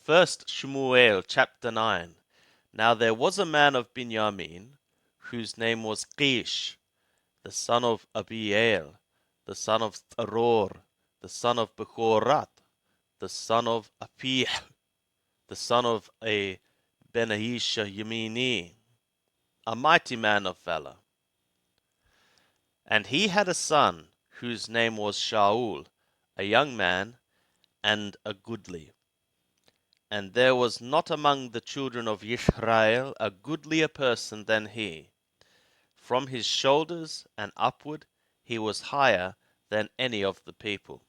First Shmuel chapter 9. Now there was a man of Binyamin, whose name was Kish, the son of Abiel, the son of Tharor, the son of Bechorat, the son of Apih, the son of a Benahisha Yemini, a mighty man of valor. And he had a son, whose name was Shaul, a young man, and a goodly. And there was not among the children of Israel a goodlier person than he. From his shoulders and upward he was higher than any of the people.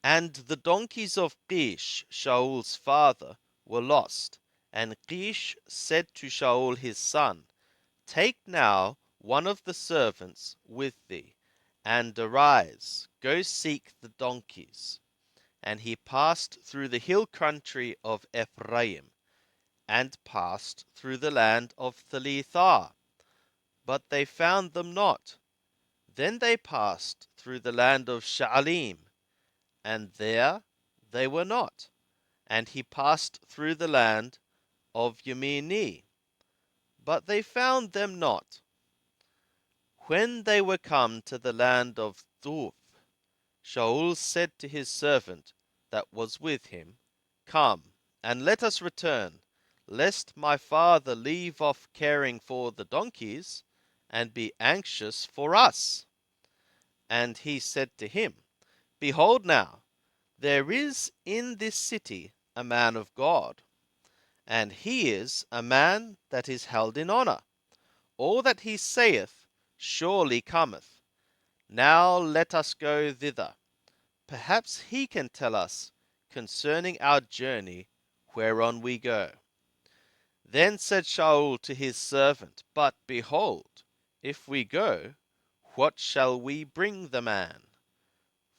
And the donkeys of Kish, Shaul's father, were lost. And Kish said to Shaul his son, Take now one of the servants with thee, and arise, go seek the donkeys. And he passed through the hill country of Ephraim, and passed through the land of Thalithah, but they found them not. Then they passed through the land of Sha'alim, and there they were not. And he passed through the land of Yemini, but they found them not. When they were come to the land of Thuf, Shaul said to his servant that was with him, Come, and let us return, lest my father leave off caring for the donkeys, and be anxious for us. And he said to him, Behold now, there is in this city a man of God, and he is a man that is held in honour. All that he saith surely cometh. Now let us go thither. Perhaps he can tell us concerning our journey whereon we go. Then said Shaul to his servant, But behold, if we go, what shall we bring the man?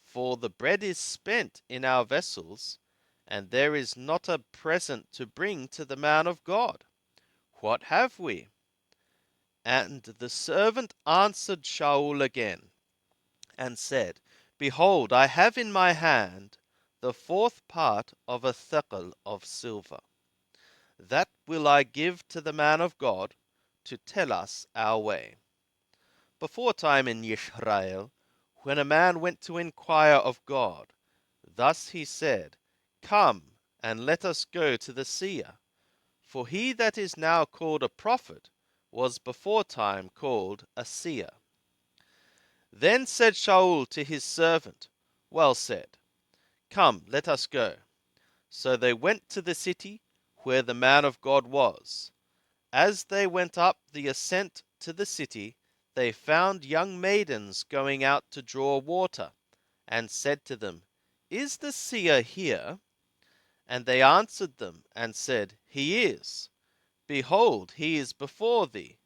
For the bread is spent in our vessels, and there is not a present to bring to the man of God. What have we? And the servant answered Shaul again, and said, Behold, I have in my hand the fourth part of a shekel of silver. That will I give to the man of God to tell us our way. Before time in Israel, when a man went to inquire of God, thus he said, Come, and let us go to the seer. For he that is now called a prophet was before time called a seer. Then said Shaul to his servant, Well said, come, let us go. So they went to the city where the man of God was. As they went up the ascent to the city, they found young maidens going out to draw water, and said to them, Is the seer here? And they answered them, and said, He is. Behold, he is before thee.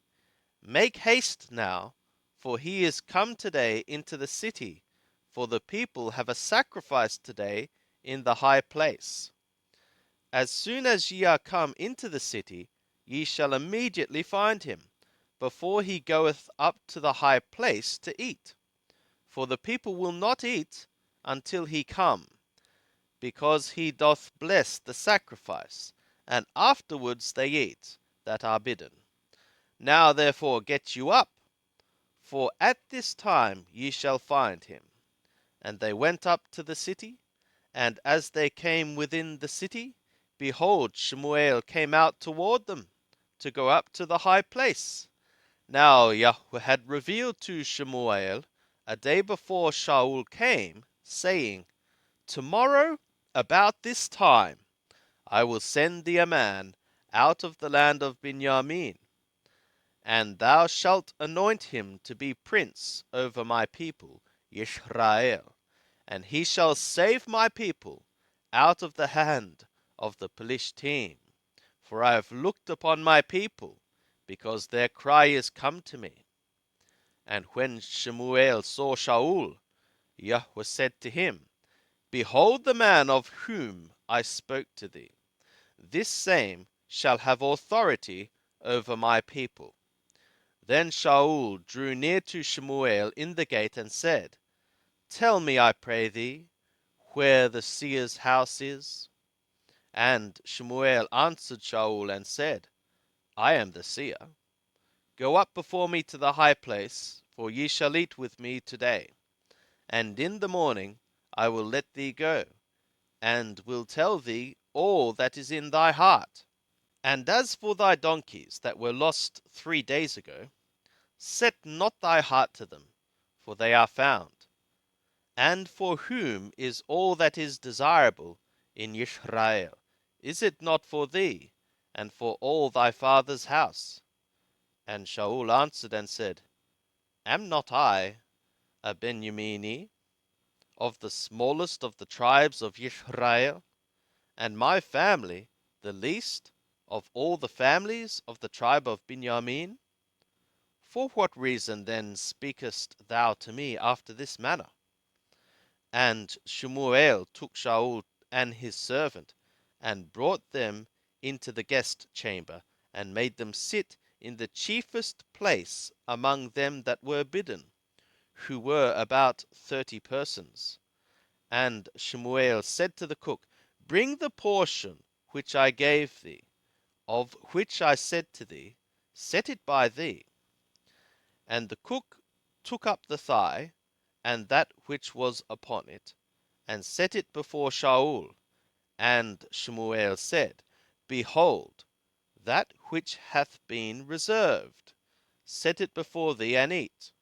Make haste now, for he is come today into the city, for the people have a sacrifice today in the high place. As soon as ye are come into the city, ye shall immediately find him, before he goeth up to the high place to eat. For the people will not eat until he come, because he doth bless the sacrifice, and afterwards they eat that are bidden. Now therefore get you up, for at this time ye shall find him. And they went up to the city, and as they came within the city, behold, Shmuel came out toward them, to go up to the high place. Now Yahweh had revealed to Shmuel a day before Shaul came, saying, Tomorrow, about this time, I will send thee a man out of the land of Binyamin, and thou shalt anoint him to be prince over my people, Israel, and he shall save my people out of the hand of the Philistine. For I have looked upon my people, because their cry is come to me. And when Shemuel saw Shaul, Yahweh said to him, Behold the man of whom I spoke to thee. This same shall have authority over my people. Then Shaul drew near to Shemuel in the gate and said, Tell me, I pray thee, where the seer's house is. And Shemuel answered Shaul and said, I am the seer. Go up before me to the high place, for ye shall eat with me today. And in the morning I will let thee go, and will tell thee all that is in thy heart. And as for thy donkeys that were lost 3 days ago, set not thy heart to them, for they are found. And for whom is all that is desirable in Israel? Is it not for thee, and for all thy father's house? And Shaul answered and said, Am not I a Benjamini, of the smallest of the tribes of Israel, and my family the least of all the families of the tribe of Benjamin? For what reason then speakest thou to me after this manner? And Shemuel took Shaul and his servant, and brought them into the guest chamber, and made them sit in the chiefest place among them that were bidden, who were about 30 persons. And Shemuel said to the cook, Bring the portion which I gave thee, of which I said to thee, Set it by thee. And the cook took up the thigh, and that which was upon it, and set it before Shaul. And Shemuel said, Behold, that which hath been reserved, set it before thee, and eat,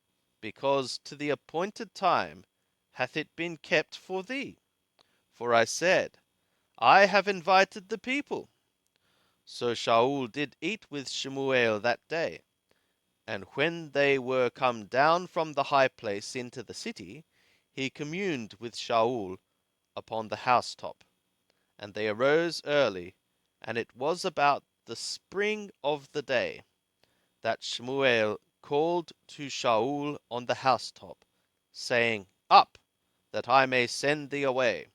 because to the appointed time hath it been kept for thee. For I said, I have invited the people. So Shaul did eat with Shemuel that day. And when they were come down from the high place into the city, he communed with Shaul upon the housetop. And they arose early, and it was about the spring of the day, that Shemuel called to Shaul on the housetop, saying, Up, that I may send thee away.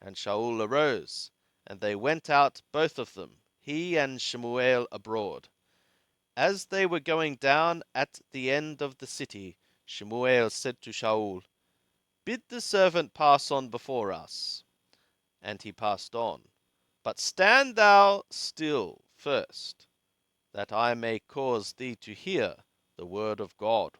And Shaul arose, and they went out both of them, he and Shemuel abroad. As they were going down at the end of the city, Shemuel said to Shaul, Bid the servant pass on before us. And he passed on. But stand thou still first, that I may cause thee to hear the word of God.